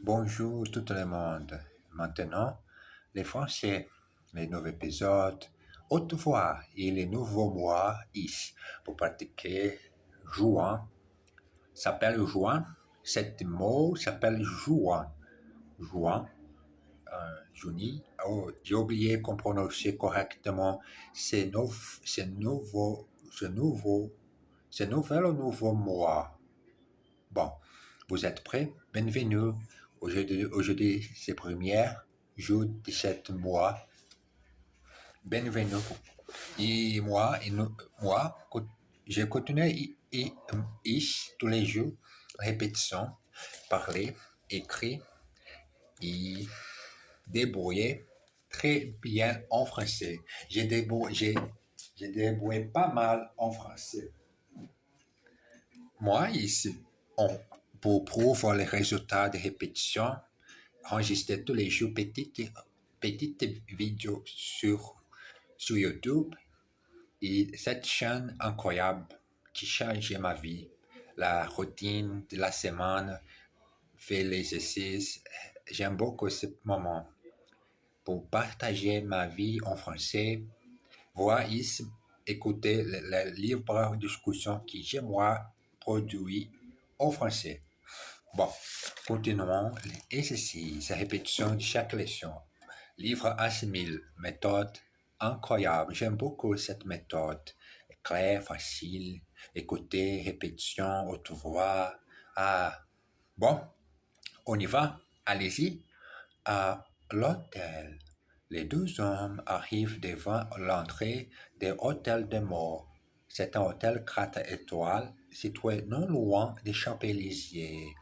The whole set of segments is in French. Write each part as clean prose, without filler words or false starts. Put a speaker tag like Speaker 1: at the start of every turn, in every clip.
Speaker 1: Bonjour tout le monde. Maintenant, les Français, les nouveaux épisodes, haute voix et les nouveaux mots ici pour pratiquer juin. S'appelle juin. Cet mot s'appelle juin. Juin, Juni. Oh, j'ai oublié qu'on prononçait correctement ces nouvel ou nouveau mois. Bon, vous êtes prêts? Bienvenue. Aujourd'hui, c'est première jour de ce mois. Bienvenue. Et moi, je continue tous les jours, répétition, parler, écrit et débrouiller très bien en français. J'ai débrouillé pas mal en français. Moi, ici, pour prouver les résultats de répétition, enregistrer tous les jours petites vidéos sur YouTube et cette chaîne incroyable qui change ma vie. La routine de la semaine, faire l'exercice. J'aime beaucoup ce moment pour partager ma vie en français. Voir ici, écouter le livre discussion que j'ai moi produit en français. Bon, continuons l'exercice, la répétition de chaque leçon. Livre assimile, méthode incroyable. J'aime beaucoup cette méthode. Claire, facile, écouter, répétition, haute voix. Ah, bon, on y va. Allez-y. À l'hôtel. Les deux hommes arrivent devant l'entrée de l'hôtel de mort. C'est un hôtel 4 étoiles situé non loin des Champs-Élysées.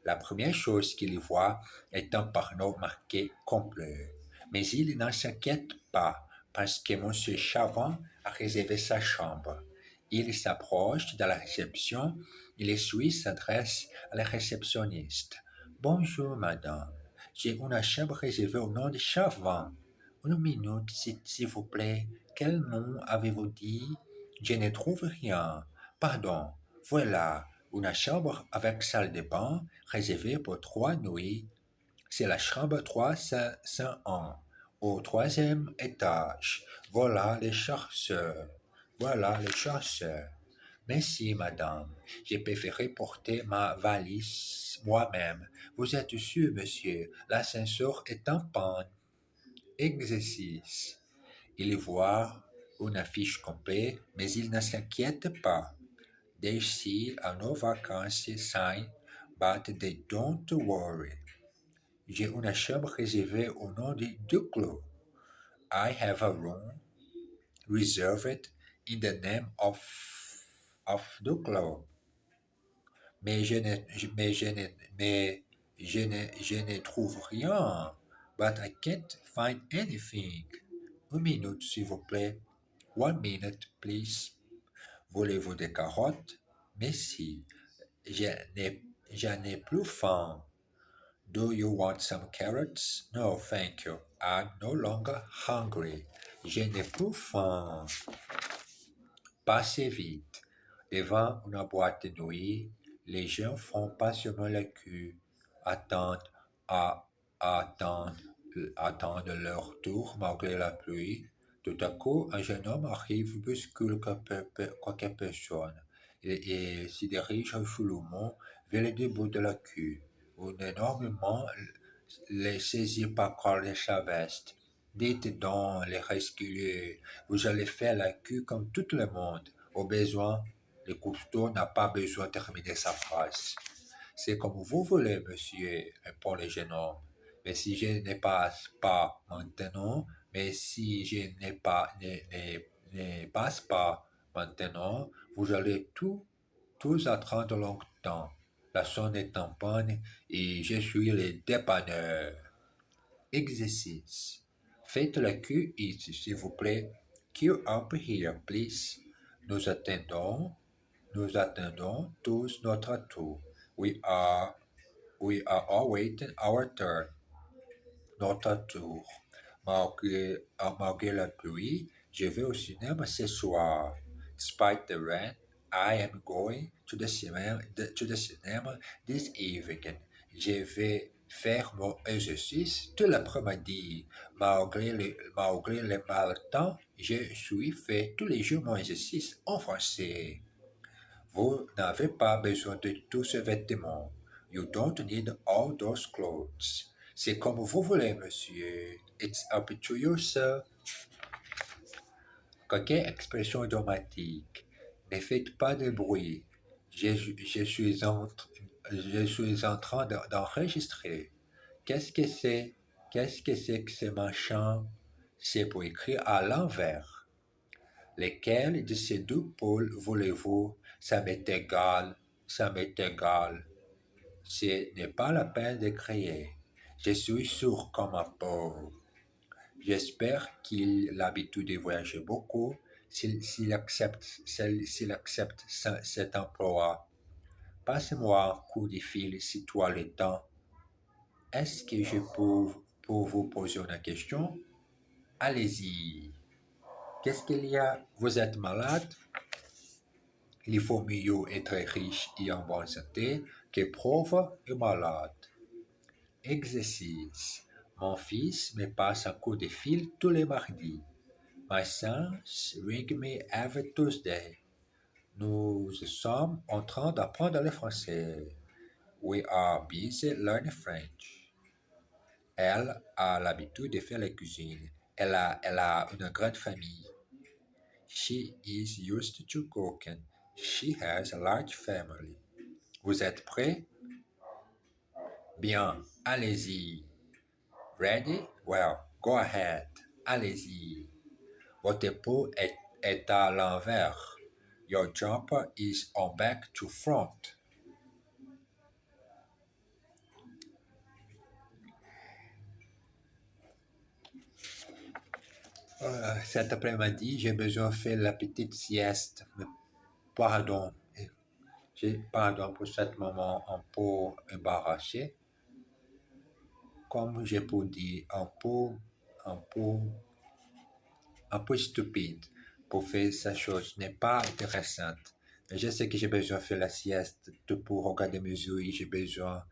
Speaker 1: La première chose qu'il voit est un panneau marqué complet. Mais il n'en s'inquiète pas parce que M. Chavin a réservé sa chambre. Il s'approche de la réception et le Suisse s'adresse à la réceptionniste. Bonjour, madame. J'ai une chambre réservée au nom de Chavin. Une minute, s'il vous plaît. Quel nom avez-vous dit? Je ne trouve rien. Pardon. Voilà, une chambre avec salle de bain réservée pour 3 nuits. C'est la chambre 301, au troisième étage. Voilà les chasseurs. Voilà les chasseurs. Merci, madame. J'ai préféré porter ma valise moi-même. Vous êtes sûr, monsieur, l'ascenseur est en panne. Exercice. Il voit une affiche complète, mais il ne s'inquiète pas. They see a no vacancy sign, but they don't worry. J'ai une chambre réservée au nom de Duclos. I have a room reserved in the name of Duclos. Mais je ne trouve rien. But I can't find anything. Une minute, s'il vous plaît. 1 minute, please. Voulez-vous des carottes? Merci. Je j'en ai plus faim. Do you want some carrots? No, thank you. I'm no longer hungry. Je n'ai plus faim. Passez vite. Devant une boîte de nuit, les gens font patiemment la queue, attendent, à, attendent, attendent leur tour malgré la pluie. Tout à coup, un jeune homme arrive, bouscule quelques personnes et se dirige chalouement vers le début de la queue, où énormément les saisit par sa veste. Dites donc, les rescués, vous allez faire la queue comme tout le monde. Au besoin, le couteau n'a pas besoin de terminer sa phrase. C'est comme vous voulez, monsieur, répond le jeune homme. Mais si je ne passe pas maintenant, mais si je ne passe pas maintenant, vous allez tous attendre longtemps. La sonne est en panne et je suis le dépanneur. Exercice. Faites la queue ici, s'il vous plaît. Queue up here, please. Nous attendons, nous attendons tous notre tour. We are awaiting our turn. Notre tour. Malgré la pluie, je vais au cinéma ce soir. Despite the rain, I am going to the cinema this evening. Je vais faire mon exercice tout l'après-midi. Malgré le mal temps, je suis fait tous les jours mon exercice en français. Vous n'avez pas besoin de tous ces vêtements. You don't need all those clothes. C'est comme vous voulez, monsieur. It's up to you, sir. Quelle expression dramatique. Ne faites pas de bruit. Je suis je suis en train d'enregistrer. Qu'est-ce que c'est? Qu'est-ce que c'est que ce machin? C'est pour écrire à l'envers. Lesquels de ces deux pôles voulez-vous? Ça m'est égal, ça m'est égal. Ce n'est pas la peine de crier. Je suis sourd comme un pauvre. J'espère qu'il a l'habitude de voyager beaucoup s'il accepte cet emploi. Passe-moi un coup de fil si tu as le temps. Est-ce que je peux vous poser une question? Allez-y. Qu'est-ce qu'il y a? Vous êtes malade? Il faut mieux être riche et en bonne santé que pauvre et malade. Exercice. Mon fils me passe un coup de fil tous les mardis. My sons ring me every Tuesday. Nous sommes en train d'apprendre le français. We are busy learning French. Elle a l'habitude de faire la cuisine. Elle a une grande famille. She is used to cooking. She has a large family. Vous êtes prêts? Bien, allez-y. Ready? Well, go ahead. Allez-y. Votre peau est à l'envers. Your jumper is on back to front. Cet après-midi, j'ai besoin de faire la petite sieste. Pardon. Pardon pour ce moment un peu embarrassé. Comme je peux dire, un peu, un peu stupide pour faire cette chose n'est pas intéressante. Mais je sais que j'ai besoin de faire la sieste pour regarder mes yeux. J'ai besoin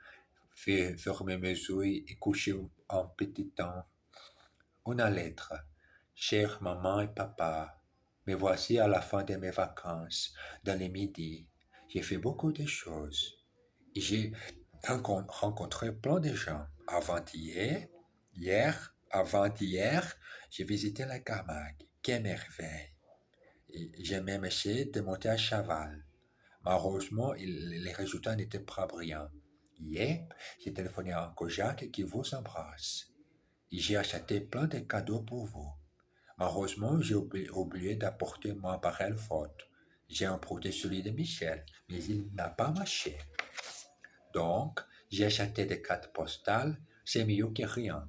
Speaker 1: de fermer mes yeux et coucher un petit temps. Une lettre. Chère maman et papa, me voici à la fin de mes vacances, dans les midis. J'ai fait beaucoup de choses. J'ai rencontré plein de gens. Avant-hier, j'ai visité la Camargue. Quelle merveille! J'ai même essayé de monter à cheval. Malheureusement, les résultats n'étaient pas brillants. Hier, j'ai téléphoné à un Kojak qui vous embrasse. J'ai acheté plein de cadeaux pour vous. Malheureusement, j'ai oublié d'apporter mon appareil photo. J'ai emprunté celui de Michel, mais il n'a pas marché. Donc, j'ai acheté des cartes postales, c'est mieux que rien.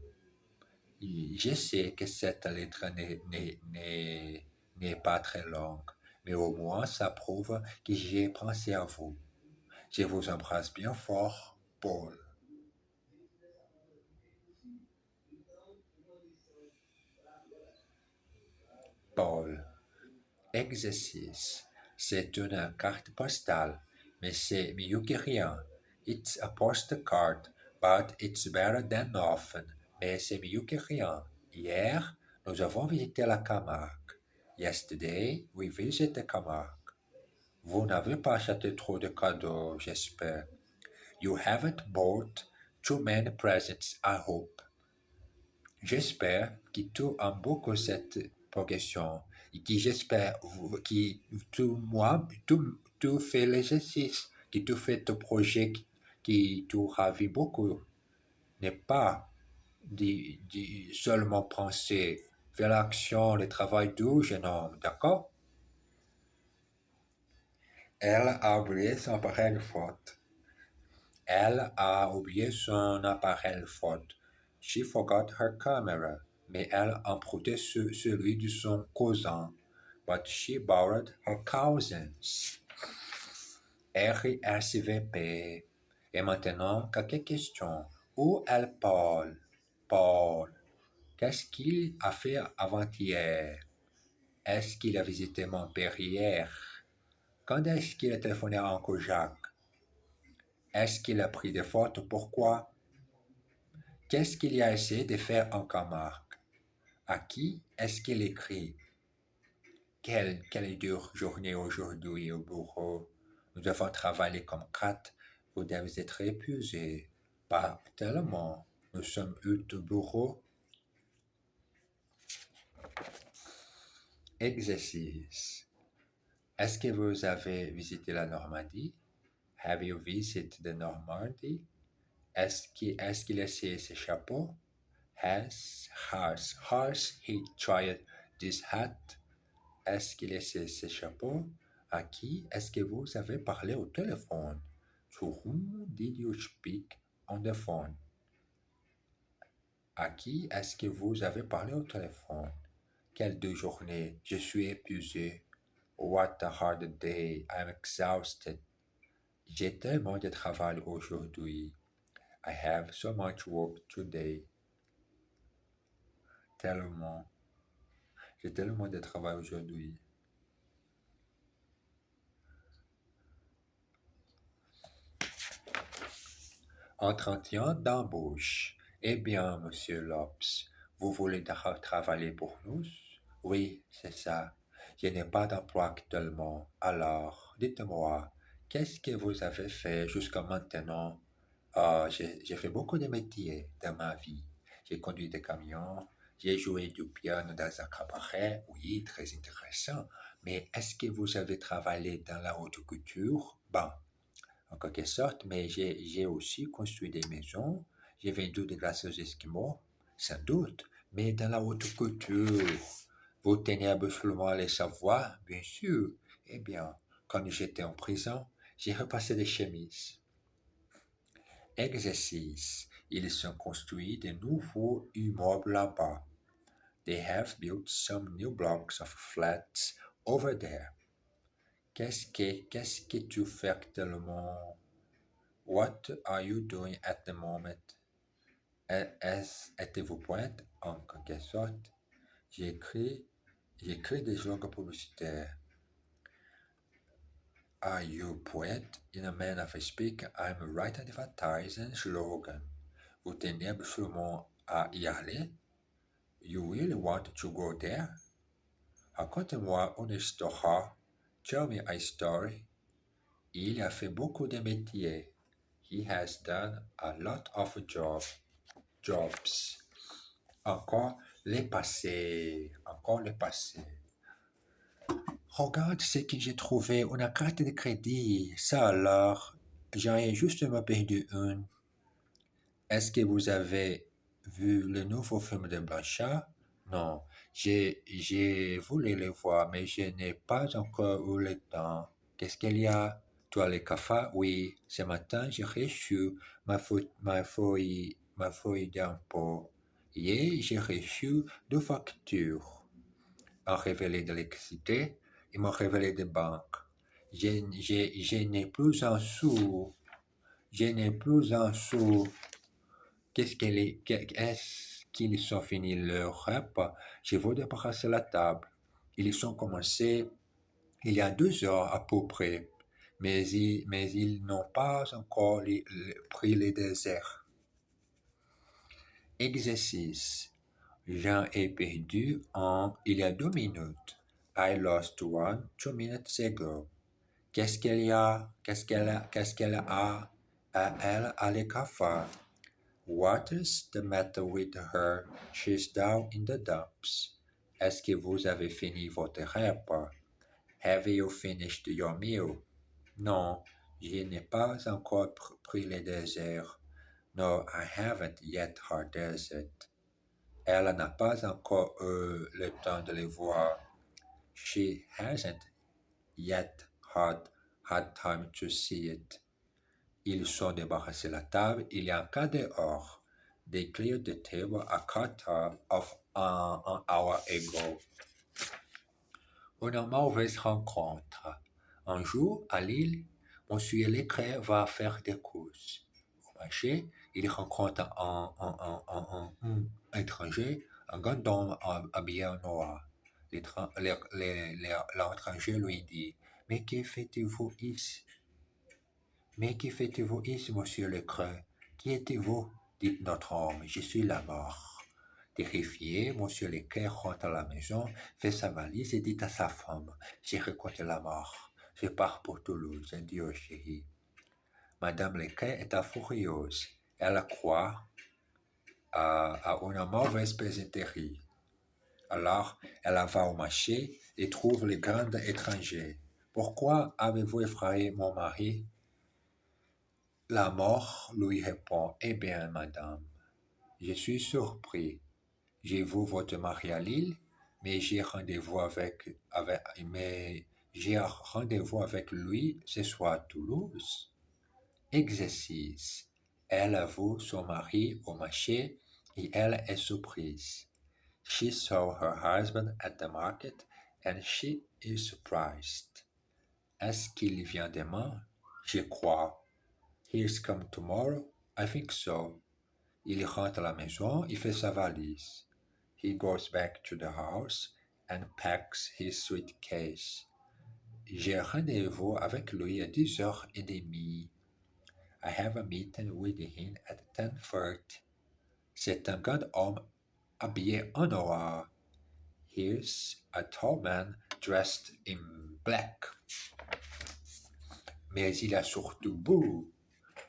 Speaker 1: Je sais que cette lettre n'est pas très longue, mais au moins ça prouve que j'ai pensé à vous. Je vous embrasse bien fort, Paul. Paul. Exercice. C'est une carte postale, mais c'est mieux que rien. It's a postcard, but it's better than nothing. Mais c'est mieux que rien. Hier, nous avons visité la Camargue. Yesterday, we visited Camargue. Vous n'avez pas acheté trop de cadeaux, j'espère. You haven't bought too many presents, I hope. J'espère que tu aimes beaucoup cette progression et que j'espère que tu fais l'exercice, que tu fais ton projet qui tu ravis beaucoup. N'est pas de seulement penser, faire l'action, le travail du jeune homme, d'accord? Elle a oublié son appareil photo. Elle a oublié son appareil photo. She forgot her camera. Mais elle a emprunté celui de son cousin. But she borrowed her cousin's. RSVP. Et maintenant, quelques questions. Où est Paul? Paul. Qu'est-ce qu'il a fait avant-hier? Est-ce qu'il a visité mon père hier? Quand est-ce qu'il a téléphoné à Uncle Jacques? Est-ce qu'il a pris des photos? Pourquoi? Qu'est-ce qu'il a essayé de faire en Camargue? À qui est-ce qu'il écrit? Quelle dure journée aujourd'hui au bureau. Nous devons travailler comme quatre. Vous devez être épuisé. Pas tellement. Nous sommes eu au bureau. Exercice. Est-ce que vous avez visité la Normandie? Have you visited the Normandy? Est-ce qu'il a essayé ce chapeau? Has he tried this hat? Est-ce qu'il a essayé ce chapeau? À qui est-ce que vous avez parlé au téléphone? To whom did you speak on the phone? À qui est-ce que vous avez parlé au téléphone? Quelle deux journées? Je suis épuisé. What a hard day. I'm exhausted. J'ai tellement de travail aujourd'hui. I have so much work today. Tellement. J'ai tellement de travail aujourd'hui. Entretien d'embauche. Eh bien, monsieur Lopes, vous voulez travailler pour nous? Oui, c'est ça. Je n'ai pas d'emploi actuellement. Alors, dites-moi, qu'est-ce que vous avez fait jusqu'à maintenant? J'ai fait beaucoup de métiers dans ma vie. J'ai conduit des camions, j'ai joué du piano dans un cabaret, oui, très intéressant. Mais est-ce que vous avez travaillé dans la haute couture? Bon, en quelque sorte, mais j'ai aussi construit des maisons, j'ai vendu des glaces aux Esquimaux, sans doute, mais dans la haute couture, vous tenez absolument à les savoir, bien sûr. Eh bien, quand j'étais en prison, j'ai repassé des chemises. Exercice. Ils ont construit de nouveaux immeubles là-bas. They have built some new blocks of flats over there. Qu'est-ce que tu fais actuellement? What are you doing at the moment? Êtes-vous poète? En quelque sorte, j'écris des slogans publicitaires. Are you poète? In a manner of speaking, I'm writing advertising slogan. Vous tenez absolument à y aller? You really want to go there? Raconte-moi une histoire. Tell me a story. Il a fait beaucoup de métiers. He has done a lot of jobs. Encore le passé. Encore le passé. Regarde ce que j'ai trouvé. Une carte de crédit. Ça alors. J'en ai justement perdu une. Est-ce que vous avez vu le nouveau film de Blanchard? Non. J'ai voulu le voir, mais je n'ai pas encore eu le temps. Qu'est-ce qu'il y a? Toi, le café? Oui. Ce matin, j'ai reçu ma feuille d'impôt. Hier, j'ai reçu deux factures. Un révélé d'électricité et mon révélé de banque. Je n'ai plus un sou. Je n'ai plus un sou. Est-ce qu'ils sont finis leur repas? Je veux débarrasser la table. Ils ont commencé il y a 2 heures à peu près, mais ils n'ont pas encore pris le dessert. Exercice. J'en ai perdu un il y a 2 minutes. I lost one 2 minutes ago. Qu'est-ce qu'elle y a? Qu'est-ce qu'elle a? Elle a le café. What is the matter with her? She's down in the dumps. Est-ce que vous avez fini votre repas? Have you finished your meal? Non, je n'ai pas encore pris le dessert. No, I haven't yet had dessert. Elle n'a pas encore eu le temps de le voir. She hasn't yet had time to see it. Ils ont débarrassé la table il y a un quart d'heure. They cleared the table a quarter of an hour ago. Une mauvaise rencontre. Un jour, à Lille, Monsieur Leclerc va faire des courses. Au marché, il rencontre un étranger, un grand homme habillé en noir. L'étranger lui dit, mais que faites-vous ici? Mais que faites-vous ici, monsieur Leclerc? Qui êtes-vous? dit notre homme, je suis la mort. Terrifié, Monsieur Lequet rentre à la maison, fait sa valise et dit à sa femme, j'ai rencontré la mort. Je pars pour Toulouse. Adieu, chérie. Madame Lequet est furieuse. Elle croit à une mauvaise plaisanterie. Alors, elle va au marché et trouve le grand étranger. Pourquoi avez-vous effrayé mon mari? La mort lui répond, eh bien, madame, je suis surpris. J'ai vu votre mari à Lille, mais j'ai rendez-vous avec lui ce soir à Toulouse. Exercice. Elle a vu son mari au marché et elle est surprise. She saw her husband at the market and she is surprised. Est-ce qu'il vient demain? Je crois. He's come tomorrow? I think so. Il rentre à la maison, il fait sa valise. He goes back to the house and packs his suitcase. J'ai rendez-vous avec lui à 10h30. I have a meeting with him at 10:30. C'est un grand homme habillé en noir. He's a tall man dressed in black. Mais il a surtout bu.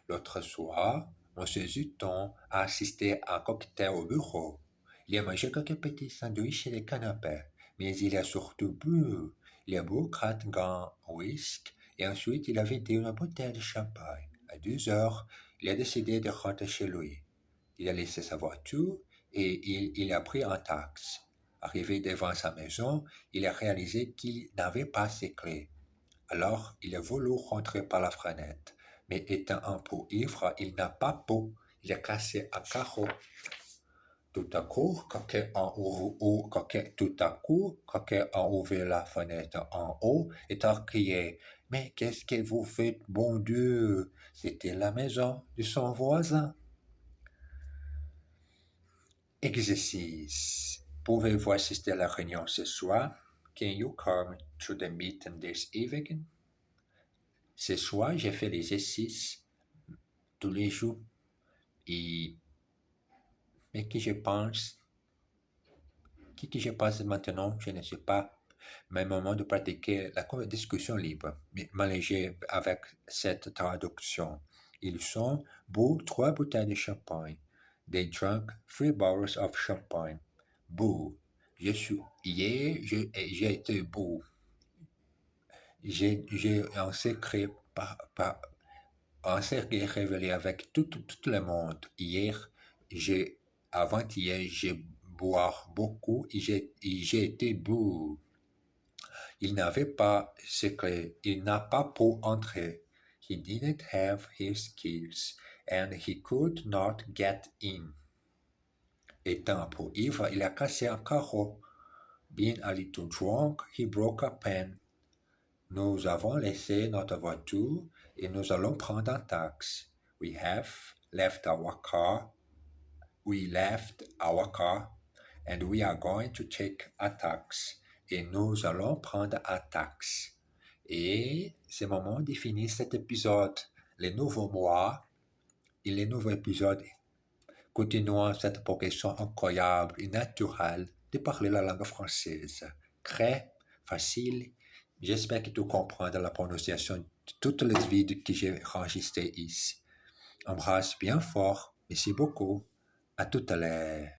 Speaker 1: L'autre soir, M. Zuton a assisté à un cocktail au bureau. Il a mangé quelques petits sandwichs et des canapés, mais il a surtout bu. Il a bu 4 grands whisky et ensuite il a vidé une bouteille de champagne. À 2h, il a décidé de rentrer chez lui. Il a laissé sa voiture et il a pris un taxi. Arrivé devant sa maison, il a réalisé qu'il n'avait pas ses clés. Alors, il a voulu rentrer par la fenêtre, mais étant un peu ivre, il n'a pas pu. Il a cassé un carreau. Tout à coup, quelqu'un a ouvert la fenêtre en haut et a crié « Mais qu'est-ce que vous faites, bon Dieu ?» C'était la maison de son voisin. Exercice. Pouvez-vous assister à la réunion ce soir? Can you come to the meeting this evening? Ce soir, j'ai fait l'exercice tous les jours. Mais que je pense maintenant, je ne sais pas. Mais moment de pratiquer la discussion libre, mélangée avec cette traduction. Ils ont bu 3 bouteilles de champagne. They drank 3 bottles of champagne. Bu. Hier, j'ai été bu. J'ai un secret révélé avec tout le monde. Avant-hier, j'ai boire beaucoup et j'ai été bu. Il n'avait pas secret. Il n'a pas pu entrer. He didn't have his keys and he could not get in. Étant un peu ivre, il a cassé un carreau. Being a little drunk, he broke a pen. Nous avons laissé notre voiture et nous allons prendre un taxi. We left our car and we are going to take a taxi. Et nous allons prendre un taxi. Et c'est le moment de finir cet épisode. Les nouveaux mois et les nouveaux épisodes. Continuons cette progression incroyable et naturelle de parler la langue française. Très facile. J'espère que tu comprends la prononciation de toutes les vidéos que j'ai enregistrées ici. Embrasse bien fort. Merci beaucoup. À tout à l'heure.